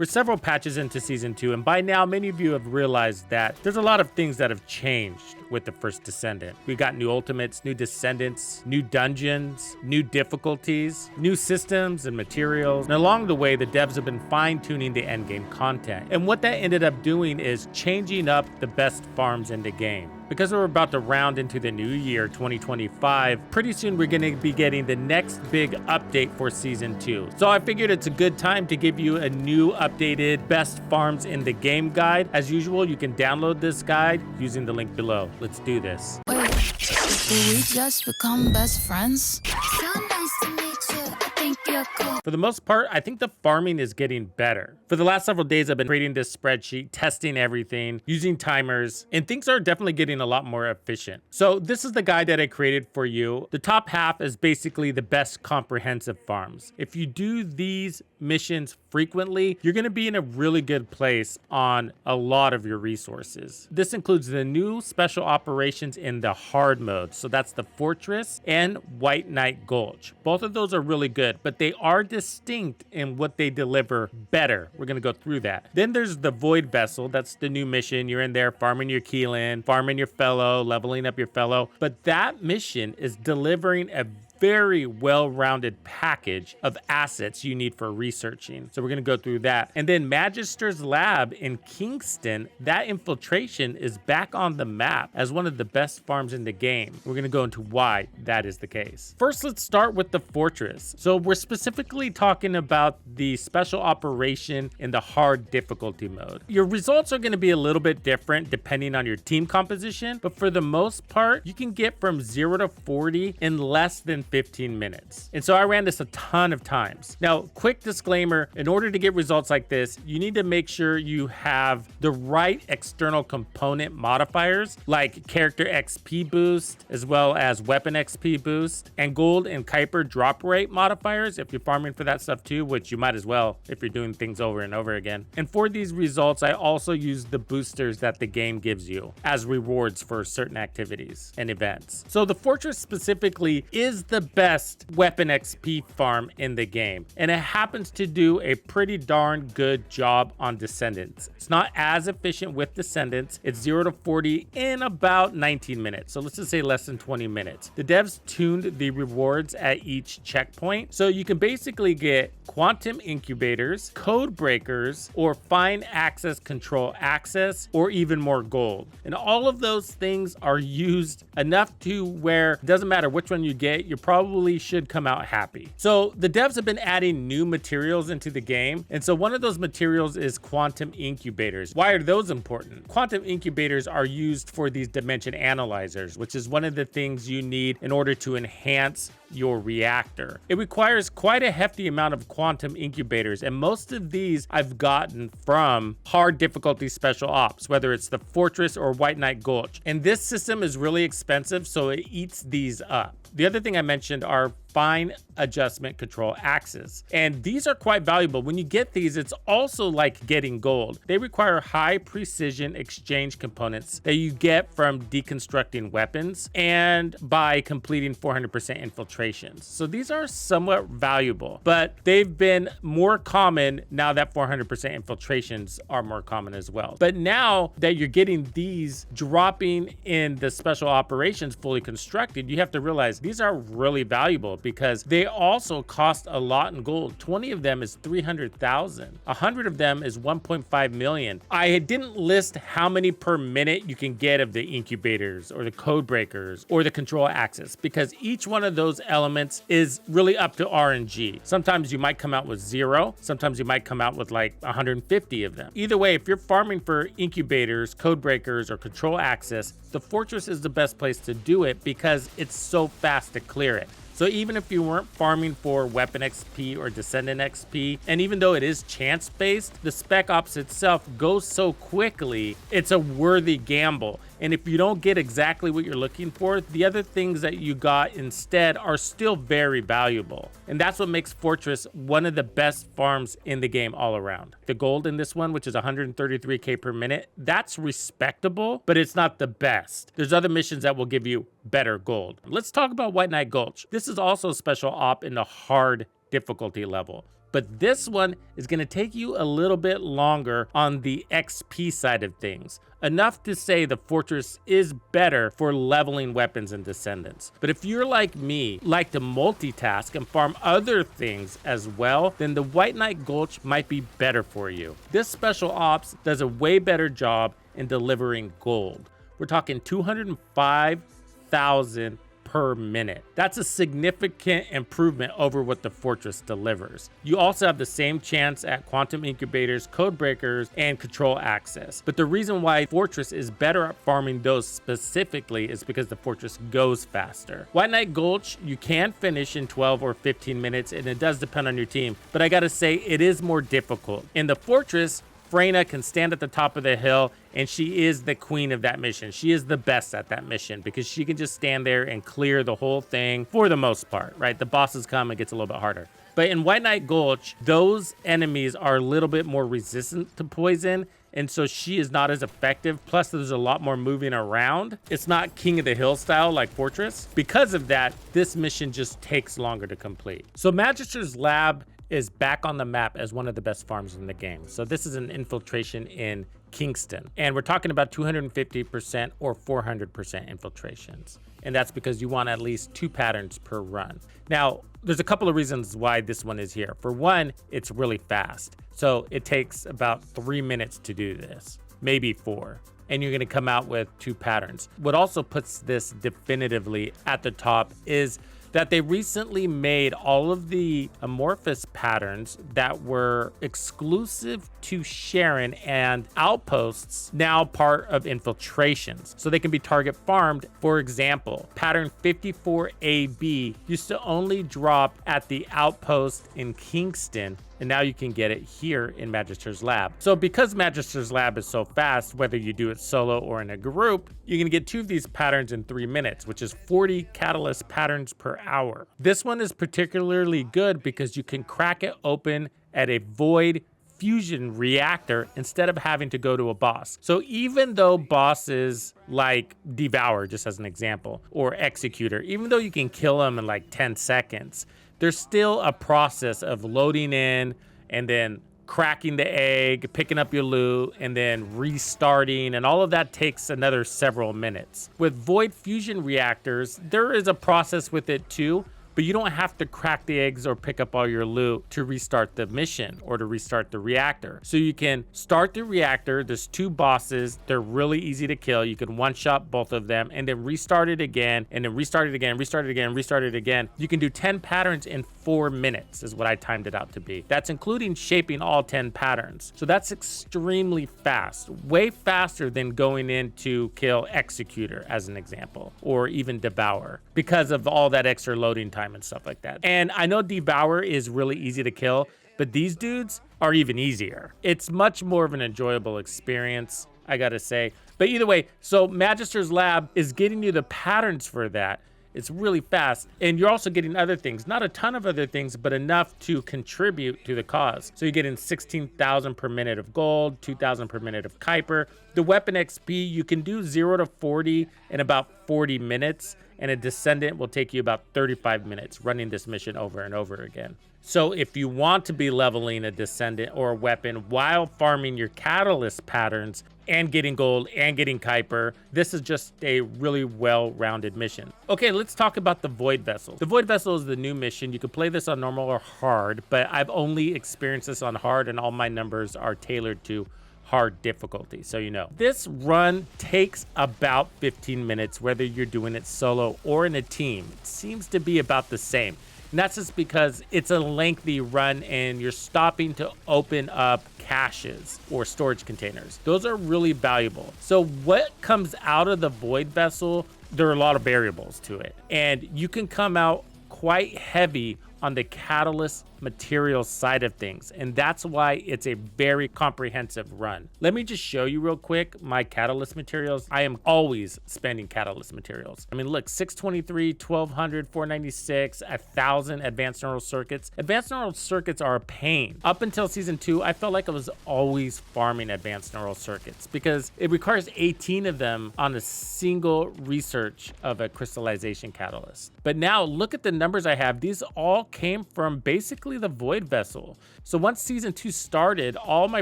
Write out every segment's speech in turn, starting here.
We're several patches into Season 2, and by now many of you have realized that there's a lot of things that have changed with the First Descendant. We got new ultimates, new descendants, new dungeons, new difficulties, new systems and materials, and along the way the devs have been fine-tuning the endgame content. And what that ended up doing is changing up the best farms in the game. Because we're about to round into the new year, 2025, pretty soon we're going to be getting the next big update for Season 2. So I figured it's a good time to give you a new updated best farms in the game guide. As usual, you can download this guide using the link below. Let's do this. Wait, did we just become best friends? So nice to meet you. I think you're cool. For the most part, I think the farming is getting better. For the last several days, I've been creating this spreadsheet, testing everything, using timers, and things are definitely getting a lot more efficient. So this is the guide that I created for you. The top half is basically the best comprehensive farms. If you do these missions frequently, you're going to be in a really good place on a lot of your resources. This includes the new special operations in the hard mode. So that's the Fortress and White Knight Gulch. Both of those are really good, but they are distinct in what they deliver better. We're going to go through that. Then there's the Void Vessel. That's the new mission. You're in there farming your Keelan, farming your fellow, leveling up your fellow. But that mission is delivering a very well-rounded package of assets you need for researching. So we're going to go through that. And then Magister's Lab in Kingston, that infiltration is back on the map as one of the best farms in the game. We're going to go into why that is the case. First, let's start with the Fortress. So we're specifically talking about the special operation in the hard difficulty mode. Your results are going to be a little bit different depending on your team composition, but for the most part, you can get from 0 to 40 in less than 15 minutes. And so I ran this a ton of times. Now, quick disclaimer, in order to get results like this, you need to make sure you have the right external component modifiers like character XP boost, as well as weapon XP boost, and gold and Kuiper drop rate modifiers if you're farming for that stuff too, which you might as well if you're doing things over and over again. And for these results, I also use the boosters that the game gives you as rewards for certain activities and events. So the Fortress specifically is the best weapon XP farm in the game, and it happens to do a pretty darn good job on Descendants. It's not as efficient with Descendants. It's 0 to 40 in about 19 minutes. So let's just say less than 20 minutes. The devs tuned the rewards at each checkpoint. So you can basically get quantum incubators, code breakers, or fine access control access, or even more gold. And all of those things are used enough to where it doesn't matter which one you get, you probably should come out happy. So the devs have been adding new materials into the game. And so one of those materials is quantum incubators. Why are those important? Quantum incubators are used for these dimension analyzers, which is one of the things you need in order to enhance your reactor. It requires quite a hefty amount of quantum incubators, and most of these I've gotten from hard difficulty special ops, whether it's the Fortress or White Knight Gulch. And this system is really expensive, so it eats these up. The other thing I mentioned are fine adjustment control axes. And these are quite valuable. When you get these, it's also like getting gold. They require high precision exchange components that you get from deconstructing weapons and by completing 400% infiltrations. So these are somewhat valuable, but they've been more common now that 400% infiltrations are more common as well. But now that you're getting these dropping in the special operations fully constructed, you have to realize these are really valuable because they also cost a lot in gold. 20 of them is 300,000. 100 of them is 1.5 million. I didn't list how many per minute you can get of the incubators or the code breakers or the control axis because each one of those elements is really up to RNG. Sometimes you might come out with 0. Sometimes you might come out with like 150 of them. Either way, if you're farming for incubators, code breakers, or control access, the Fortress is the best place to do it because it's so fast to clear it. So even if you weren't farming for weapon XP or descendant XP, and even though it is chance-based, the spec ops itself goes so quickly, it's a worthy gamble. And if you don't get exactly what you're looking for, the other things that you got instead are still very valuable. And that's what makes Fortress one of the best farms in the game all around. The gold in this one, which is 133k per minute, that's respectable, but it's not the best. There's other missions that will give you better gold. Let's talk about White Knight Gulch. This is also a special op in the hard difficulty level. But this one is going to take you a little bit longer on the XP side of things. Enough to say the Fortress is better for leveling weapons and Descendants. But if you're like me, like to multitask and farm other things as well, then the White Knight Gulch might be better for you. This special ops does a way better job in delivering gold. We're talking 205,000 per minute. That's a significant improvement over what the Fortress delivers. You also have the same chance at quantum incubators, code breakers, and control access. But the reason why Fortress is better at farming those specifically is because the Fortress goes faster. White Knight Gulch, you can finish in 12 or 15 minutes, and it does depend on your team, but I gotta say, it is more difficult. In the Fortress, Freyna can stand at the top of the hill, and she is the queen of that mission. She is the best at that mission because she can just stand there and clear the whole thing for the most part, right? The bosses come, it gets a little bit harder. But in White Knight Gulch, those enemies are a little bit more resistant to poison, and so she is not as effective. Plus, there's a lot more moving around. It's not King of the Hill style like Fortress. Because of that, this mission just takes longer to complete. So Magister's Lab is back on the map as one of the best farms in the game. So this is an infiltration in Kingston, and we're talking about 250% or 400% infiltrations. And that's because you want at least 2 patterns per run. Now, there's a couple of reasons why this one is here. For one, it's really fast. So it takes about 3 minutes to do this, maybe 4. And you're gonna come out with 2 patterns. What also puts this definitively at the top is that they recently made all of the amorphous patterns that were exclusive to Sharon and outposts now part of infiltrations. So they can be target farmed. For example, pattern 54AB used to only drop at the outpost in Kingston, and now you can get it here in Magister's Lab. So because Magister's Lab is so fast, whether you do it solo or in a group, you can get 2 of these patterns in 3 minutes, which is 40 catalyst patterns per hour. This one is particularly good because you can crack it open at a void fusion reactor instead of having to go to a boss. So even though bosses like Devour, just as an example, or Executor, even though you can kill them in like 10 seconds, there's still a process of loading in and then cracking the egg, picking up your loot, and then restarting, and all of that takes another several minutes. With Void Fusion Reactors, there is a process with it too, but you don't have to crack the eggs or pick up all your loot to restart the mission or to restart the reactor. So you can start the reactor, there's 2 bosses, they're really easy to kill, you can one-shot both of them, and then restart it again, and then restart it again, restart it again, restart it again. You can do 10 patterns in 4 minutes is what I timed it out to be. That's including shaping all 10 patterns. So that's extremely fast, way faster than going in to kill Executor as an example, or even Devour, because of all that extra loading time and stuff like that. And I know Devour is really easy to kill, but these dudes are even easier. It's much more of an enjoyable experience, I gotta say. But either way, so Magister's Lab is getting you the patterns for that. It's really fast, and you're also getting other things, not a ton of other things, but enough to contribute to the cause. So you're getting 16,000 per minute of gold, 2,000 per minute of Kuiper. The weapon XP, you can do 0 to 40 in about 40 minutes, and a Descendant will take you about 35 minutes running this mission over and over again. So if you want to be leveling a Descendant or a weapon while farming your catalyst patterns and getting gold and getting Kuiper, this is just a really well-rounded mission. Okay, let's talk about the Void Vessel. The Void Vessel is the new mission. You can play this on normal or hard, but I've only experienced this on hard, and all my numbers are tailored to hard difficulty, so you know. This run takes about 15 minutes, whether you're doing it solo or in a team. It seems to be about the same. And that's just because it's a lengthy run and you're stopping to open up caches or storage containers. Those are really valuable. So what comes out of the Void Vessel, there are a lot of variables to it. And you can come out quite heavy on the catalyst materials side of things, and that's why it's a very comprehensive run. Let me just show you real quick my catalyst materials. I am always spending catalyst materials. I mean, look, 623, 1200, 496, 1000 advanced neural circuits. Advanced neural circuits are a pain. Up until season 2, I felt like I was always farming advanced neural circuits because it requires 18 of them on a single research of a crystallization catalyst. But now look at the numbers I have. These all came from basically basically the void vessel. So once season 2 started, all my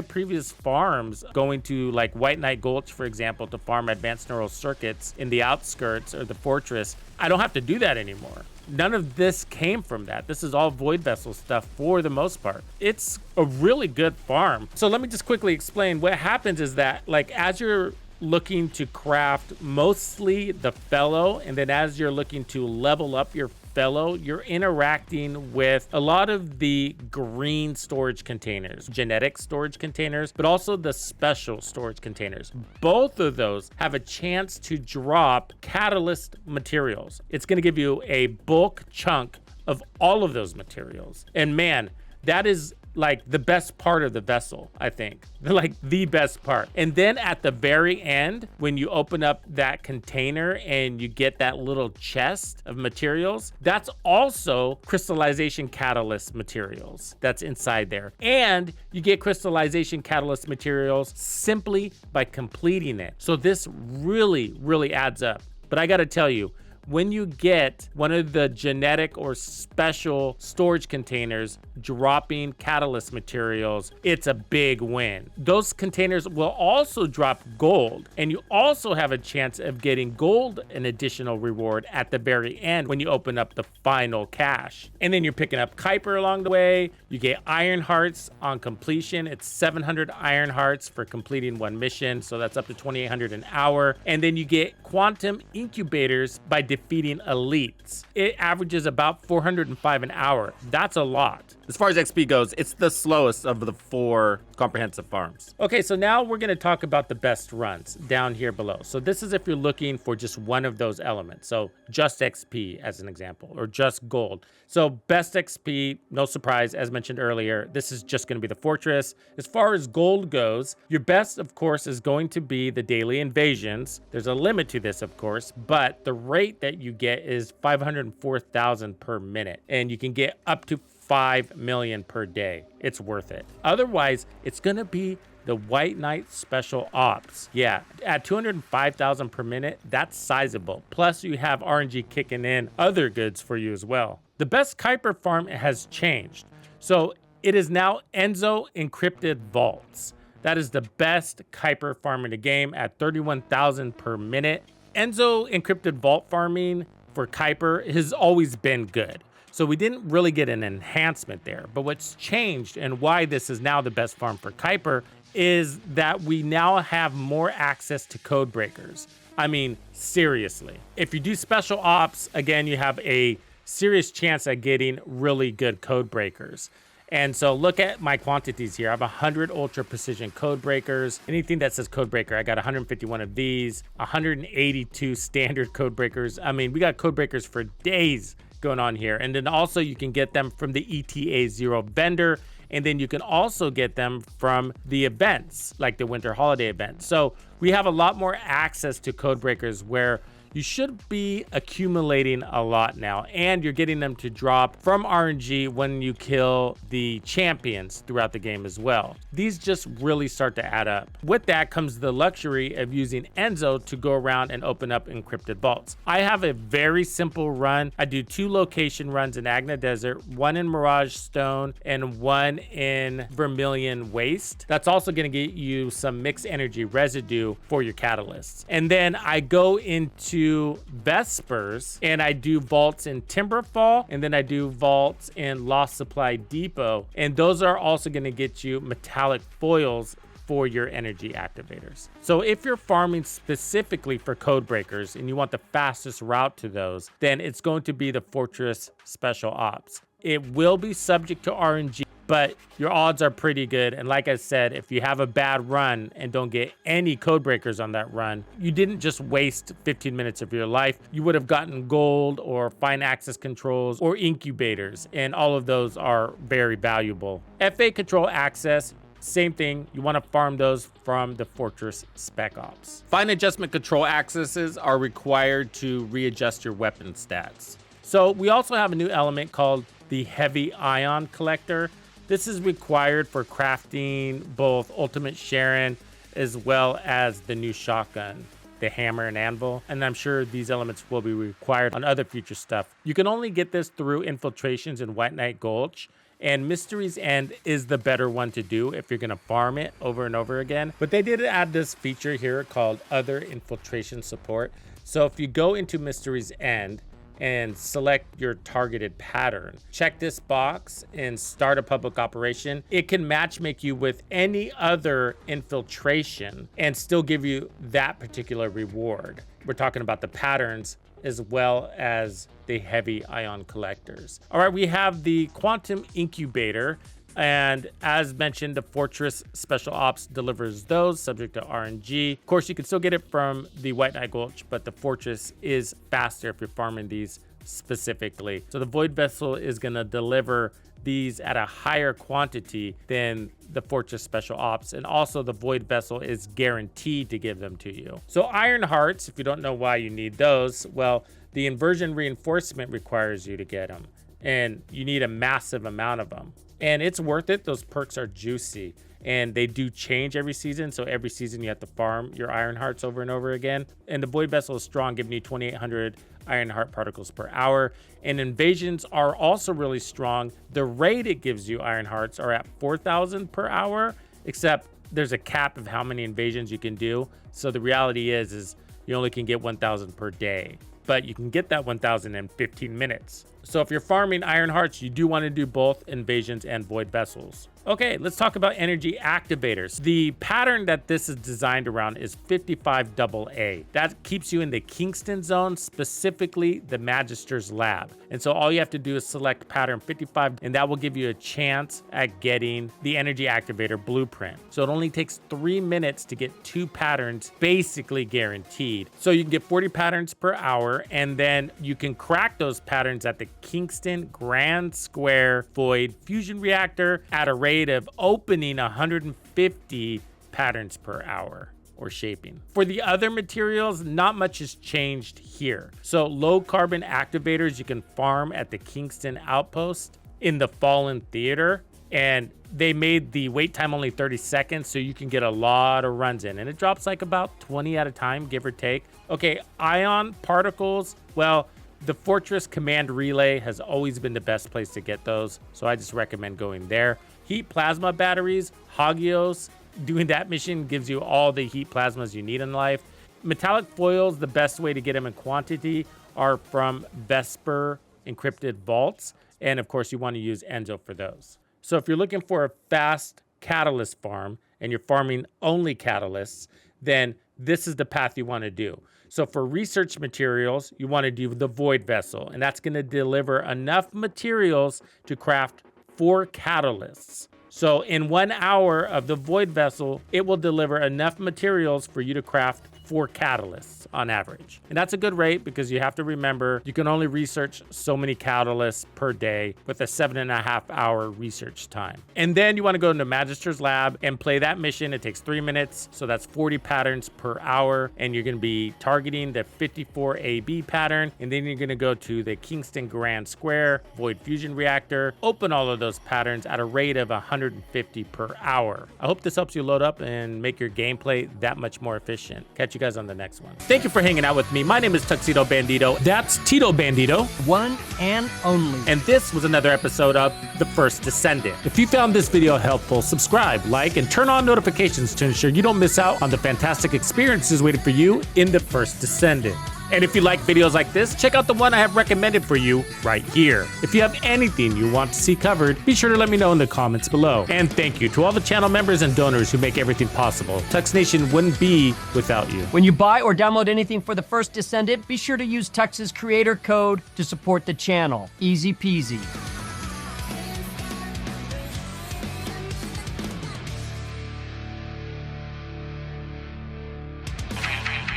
previous farms going to like White Knight Gulch, for example, to farm advanced neural circuits in the outskirts or the fortress, I don't have to do that anymore. None of this came from that. This is all void vessel stuff for the most part. It's a really good farm. So let me just quickly explain. What happens is that like as you're looking to craft mostly the fellow, and then as you're looking to level up your fellow, you're interacting with a lot of the green storage containers, genetic storage containers, but also the special storage containers. Both of those have a chance to drop catalyst materials. It's going to give you a bulk chunk of all of those materials. And man, that is like the best part of the vessel, I think. Like the best part. And then at the very end, when you open up that container and you get that little chest of materials, that's also crystallization catalyst materials that's inside there. And you get crystallization catalyst materials simply by completing it. So this really, really adds up. But I gotta tell you, when you get one of the genetic or special storage containers dropping catalyst materials, it's a big win. Those containers will also drop gold, and you also have a chance of getting gold, an additional reward at the very end when you open up the final cache. And then you're picking up Kuiper along the way. You get iron hearts on completion. It's 700 iron hearts for completing one mission, so that's up to 2,800 an hour. And then you get quantum incubators by defeating elites. It averages about 405 an hour. That's a lot. As far as XP goes, it's the slowest of the 4 comprehensive farms. Okay, so now we're going to talk about the best runs down here below. So this is if you're looking for just one of those elements. So just XP as an example, or just gold. So best XP, no surprise, as mentioned earlier, this is just going to be the fortress. As far as gold goes, your best, of course, is going to be the daily invasions. There's a limit to this, of course, but the rate that you get is 504,000 per minute, and you can get up to 5 million per day. It's worth it. Otherwise, it's gonna be the White Knight Special Ops. Yeah, at 205,000 per minute, that's sizable. Plus you have RNG kicking in other goods for you as well. The best Kuiper farm has changed. So it is now Enzo encrypted vaults. That is the best Kuiper farm in the game at 31,000 per minute. Enzo encrypted vault farming for Kuiper has always been good. So we didn't really get an enhancement there. But what's changed and why this is now the best farm for Kuiper is that we now have more access to code breakers. I mean, seriously. If you do special ops, again, you have a serious chance at getting really good code breakers. And so look at my quantities here. I have 100 ultra precision code breakers. Anything that says code breaker, I got 151 of these, 182 standard code breakers. I mean, we got code breakers for days going on here. And then also you can get them from the ETA 0 vendor. And then you can also get them from the events, like the winter holiday event. So we have a lot more access to code breakers where you should be accumulating a lot now, and you're getting them to drop from RNG when you kill the champions throughout the game as well. These just really start to add up. With that comes the luxury of using Enzo to go around and open up encrypted vaults. I have a very simple run. I do 2 location runs in Agna Desert, 1 in Mirage Stone and 1 in Vermilion Waste. That's also going to get you some mixed energy residue for your catalysts. And then I go into Vespers and I do vaults in Timberfall, and then I do vaults in Lost Supply Depot, and those are also going to get you metallic foils for your energy activators. So if you're farming specifically for code breakers and you want the fastest route to those, then it's going to be the Fortress Special Ops. It will be subject to RNG, but your odds are pretty good. And like I said, if you have a bad run and don't get any code breakers on that run, you didn't just waste 15 minutes of your life. You would have gotten gold or fine access controls or incubators, and all of those are very valuable. FA control access, same thing. You want to farm those from the Fortress Spec Ops. Fine adjustment control accesses are required to readjust your weapon stats. So we also have a new element called the Heavy Ion Collector. This is required for crafting both Ultimate Sharon as well as the new shotgun, the Hammer and Anvil. And I'm sure these elements will be required on other future stuff. You can only get this through infiltrations in White Knight Gulch and Mystery's End is the better one to do if you're gonna farm it over and over again. But they did add this feature here called Other Infiltration Support. So if you go into Mystery's End and select your targeted pattern, check this box and start a public operation, it can matchmake you with any other infiltration and still give you that particular reward. We're talking about the patterns as well as the heavy ion collectors. All right, we have the Quantum Incubator. And as mentioned, the Fortress Special Ops delivers those subject to RNG. Of course, you can still get it from the White Knight Gulch, but the Fortress is faster if you're farming these specifically. So the Void Vessel is gonna deliver these at a higher quantity than the Fortress Special Ops, and also the Void Vessel is guaranteed to give them to you. So Iron Hearts, if you don't know why you need those, well, the inversion reinforcement requires you to get them, and you need a massive amount of them. And it's worth it. Those perks are juicy, and they do change every season. So every season you have to farm your Iron Hearts over and over again. And the Void Vessel is strong, giving you 2,800 Iron Heart particles per hour. And invasions are also really strong. The rate it gives you Iron Hearts are at 4,000 per hour, except there's a cap of how many invasions you can do. So the reality is you only can get 1,000 per day, but you can get that 1,000 in 15 minutes. So if you're farming Iron Hearts, you do want to do both invasions and Void Vessels. Okay, let's talk about energy activators. The pattern that this is designed around is 55AA. That keeps you in the Kingston zone, specifically the Magister's Lab. And so all you have to do is select pattern 55, and that will give you a chance at getting the energy activator blueprint. So it only takes 3 minutes to get 2 patterns, basically guaranteed. So you can get 40 patterns per hour, and then you can crack those patterns at the Kingston Grand Square Void Fusion Reactor at a rate of opening 150 patterns per hour or shaping. For the other materials, not much has changed here. So low carbon activators you can farm at the Kingston Outpost in the Fallen Theater, and they made the wait time only 30 seconds, so you can get a lot of runs in, and it drops like about 20 at a time, give or take. Okay, ion particles, well, the Fortress Command Relay has always been the best place to get those, so I just recommend going there. Heat plasma batteries, Hagios, doing that mission gives you all the heat plasmas you need in life. Metallic foils, the best way to get them in quantity are from Vesper encrypted vaults, and of course you want to use Enzo for those. So if you're looking for a fast catalyst farm and you're farming only catalysts, then this is the path you want to do. So for research materials, you want to do the Void Vessel, and that's going to deliver enough materials to craft 4 catalysts. So in 1 hour of the Void Vessel, it will deliver enough materials for you to craft 4 catalysts on average. And that's a good rate because you have to remember you can only research so many catalysts per day with a 7.5 hour research time. And then you want to go into Magister's Lab and play that mission. It takes 3 minutes, so that's 40 patterns per hour, and you're going to be targeting the 54AB pattern, and then you're going to go to the Kingston Grand Square Void Fusion Reactor, open all of those patterns at a rate of 150 per hour. I hope this helps you load up and make your gameplay that much more efficient. Catch you guys on the next one. Thank you for hanging out with me. My name is Tuxedo Bandido. That's Tito Bandido. One and only. And this was another episode of The First Descendant. If you found this video helpful, subscribe, like, and turn on notifications to ensure you don't miss out on the fantastic experiences waiting for you in The First Descendant. And if you like videos like this, check out the one I have recommended for you right here. If you have anything you want to see covered, be sure to let me know in the comments below. And thank you to all the channel members and donors who make everything possible. Tux Nation wouldn't be without you. When you buy or download anything for The First Descendant, be sure to use Tux's creator code to support the channel. Easy peasy.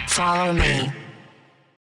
Follow me.